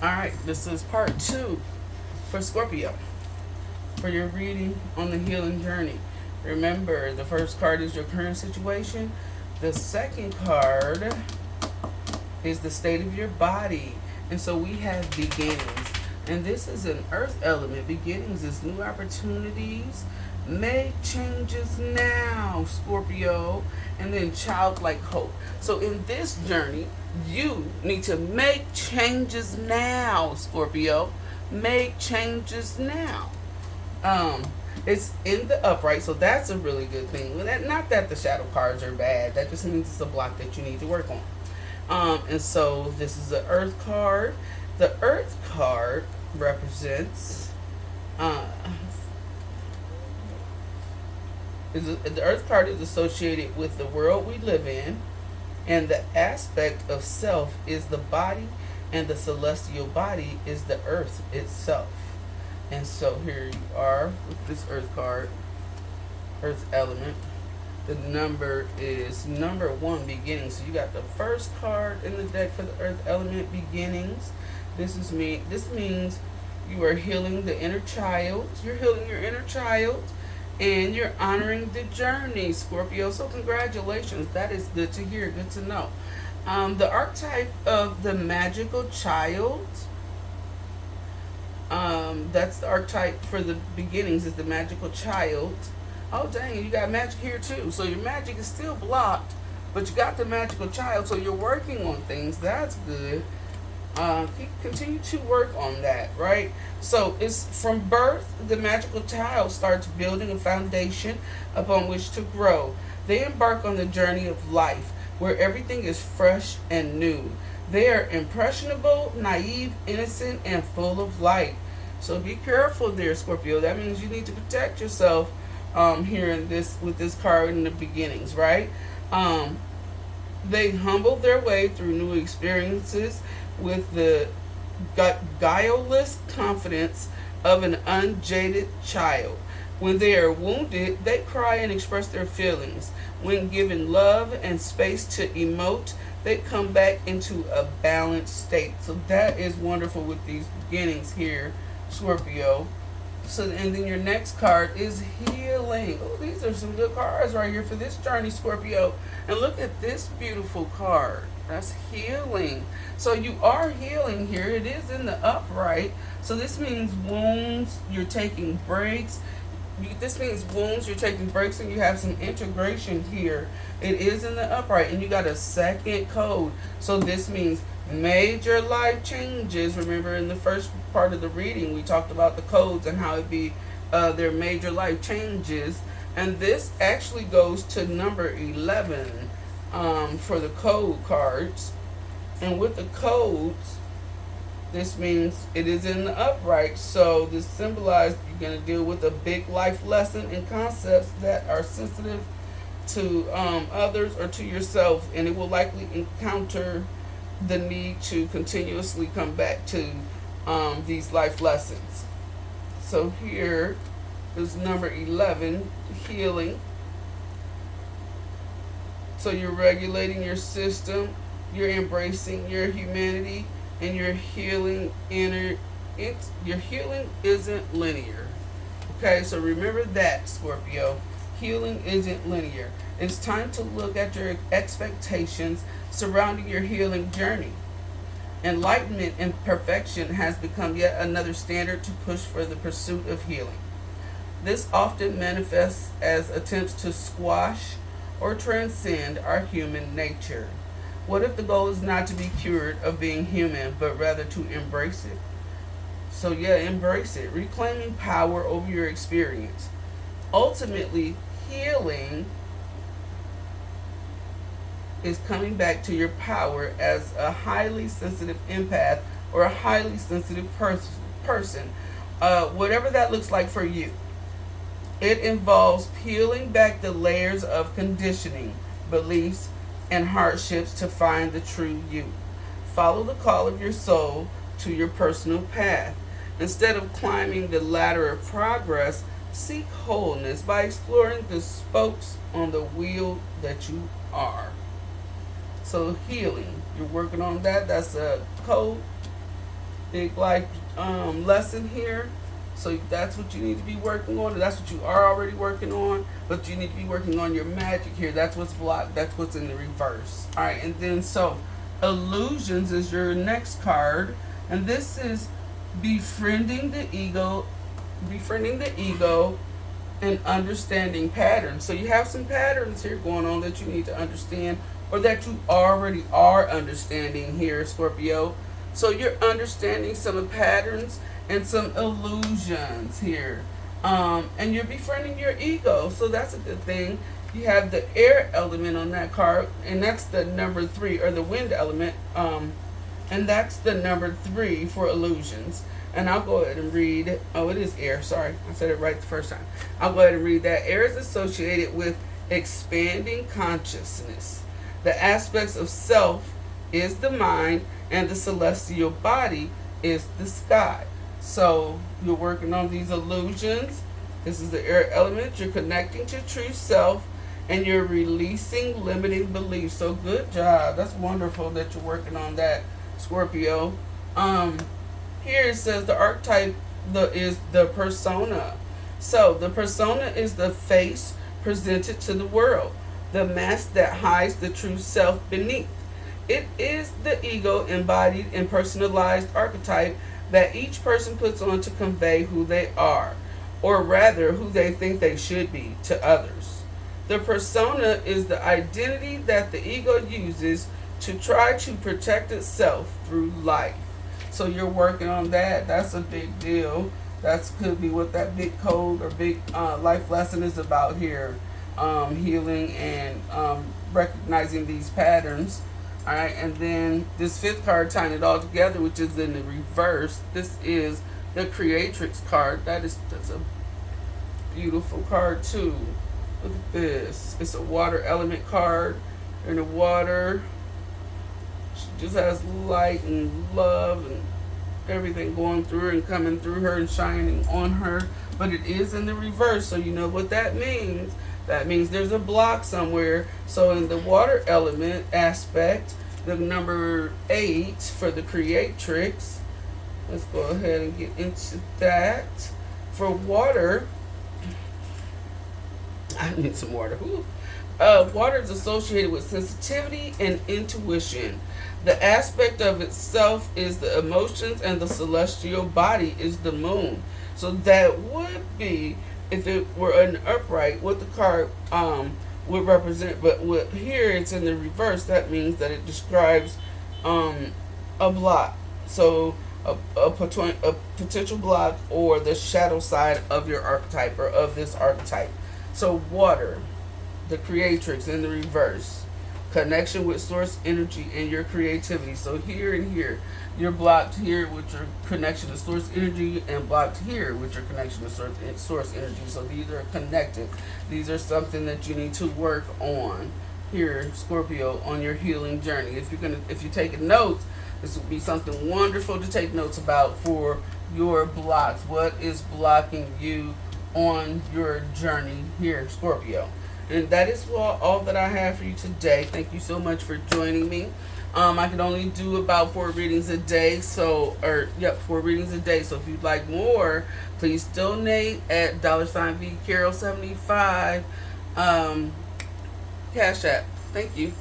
All right, this is part 2 for Scorpio for your reading on the healing journey. Remember, the first card is your current situation. The second card is the state of your body. And so we have beginnings. And this is an earth element. Beginnings is new opportunities. Make changes now, Scorpio. And then childlike hope. So in this journey, you need to make changes now, Scorpio. Make changes now. It's in the upright, so that's a really good thing. Not that the shadow cards are bad. That just means it's a block that you need to work on. And so this is the Earth card. The Earth card represents the Earth card is associated with the world we live in, and the aspect of self is the body, and the celestial body is the Earth itself. And so here you are with this Earth card, Earth element. The number is number 1, beginnings. So you got the first card in the deck for the Earth element, beginnings. This means you are healing the inner child. You're healing your inner child, and you're honoring the journey, Scorpio. So congratulations. That is good to hear. Good to know. The archetype of the magical child. That's the archetype for the beginnings, is the magical child. Oh dang, you got magic here too. So your magic is still blocked, but you got the magical child, so you're working on things. That's good. Continue to work on that, right? So it's from birth, the magical child starts building a foundation upon which to grow. They embark on the journey of life, where everything is fresh and new. They are impressionable, naive, innocent, and full of light. So be careful there, Scorpio. That means you need to protect yourself here in this with this card in the beginnings, right? They humble their way through new experiences with the guileless confidence of an unjaded child. When they are wounded, they cry and express their feelings. When given love and space to emote, they come back into a balanced state. So that is wonderful with these beginnings here, Scorpio. So, and then your next card is healing. Oh, these are some good cards right here for this journey, Scorpio. And look at this beautiful card. That's healing. So you are healing here. It is in the upright. So this means wounds, you're taking breaks. This means wounds, you're taking breaks, and you have some integration here. It is in the upright, and you got a second code. So this means major life changes. Remember in the first part of the reading, we talked about the codes and how it be their major life changes. And this actually goes to number 11 for the code cards. And with the codes, this means it is in the upright. So this symbolizes you're going to deal with a big life lesson and concepts that are sensitive to others or to yourself. And it will likely encounter the need to continuously come back to these life lessons. So here is number 11, healing. So you're regulating your system, you're embracing your humanity, and your healing your healing isn't linear. Okay, so remember that, Scorpio. Healing isn't linear. It's time to look at your expectations surrounding your healing journey. Enlightenment and perfection has become yet another standard to push for the pursuit of healing. This often manifests as attempts to squash or transcend our human nature. What if the goal is not to be cured of being human, but rather to embrace it? So yeah, embrace it. Reclaiming power over your experience. Ultimately, healing is coming back to your power as a highly sensitive empath or a highly sensitive person. Whatever that looks like for you. It involves peeling back the layers of conditioning, beliefs, and hardships to find the true you. Follow the call of your soul to your personal path. Instead of climbing the ladder of progress, seek wholeness by exploring the spokes on the wheel that you are. So healing, you're working on that. That's a code. big life lesson here. So that's what you need to be working on. That's what you are already working on. But you need to be working on your magic here. That's what's blocked. That's what's in the reverse. All right, and then so illusions is your next card, and this is befriending the ego, befriending the ego, and understanding patterns. So you have some patterns here going on that you need to understand, or that you already are understanding here, Scorpio. So you're understanding some patterns and some illusions here. And you're befriending your ego. So that's a good thing. You have the air element on that card, and that's the number 3, or the wind element. And that's the number 3 for illusions. And I'll go ahead and read. Oh, it is air. Sorry, I said it right the first time. I'll go ahead and read that. Air is associated with expanding consciousness. The aspects of self is the mind, and the celestial body is the sky. So you're working on these illusions. This is the air element. You're connecting to true self, and you're releasing limiting beliefs. So good job. That's wonderful that you're working on that, Scorpio. Here it says the archetype is the persona. So the persona is the face presented to the world, the mask that hides the true self beneath. It is the ego embodied in personalized archetype that each person puts on to convey who they are, or rather who they think they should be, to others. The persona is the identity that the ego uses to try to protect itself through life. So you're working on that. That's a big deal. That could be what that big code or big life lesson is about here. Healing and recognizing these patterns. All right, and then this 5th card, tying it all together, which is in the reverse. This is the Creatrix card. That's a beautiful card too. Look at this. It's a water element card. In the water, she just has light and love and everything going through her and coming through her and shining on her. But it is in the reverse, so you know what that means. That means there's a block somewhere. So in the water element aspect, the number 8 for the Creatrix, let's go ahead and get into that. For water, I need some water. Water is associated with sensitivity and intuition. The aspect of itself is the emotions, and the celestial body is the moon. So that would be, if it were an upright, what the card would represent. But here it's in the reverse. That means that it describes a block. So a potential block, or the shadow side of your archetype, or of this archetype. So water, the Creatrix in the reverse. Connection with source energy and your creativity. So here and here, you're blocked here with your connection to source energy, and blocked here with your connection to source energy. So these are connected. These are something that you need to work on here, Scorpio, on your healing journey. If you're taking notes, this would be something wonderful to take notes about for your blocks. What is blocking you on your journey here, Scorpio? And that is all that I have for you today. Thank you so much for joining me. I can only do about 4 readings a day. 4 readings a day. So if you'd like more, please donate at $VCarol75 Cash App. Thank you.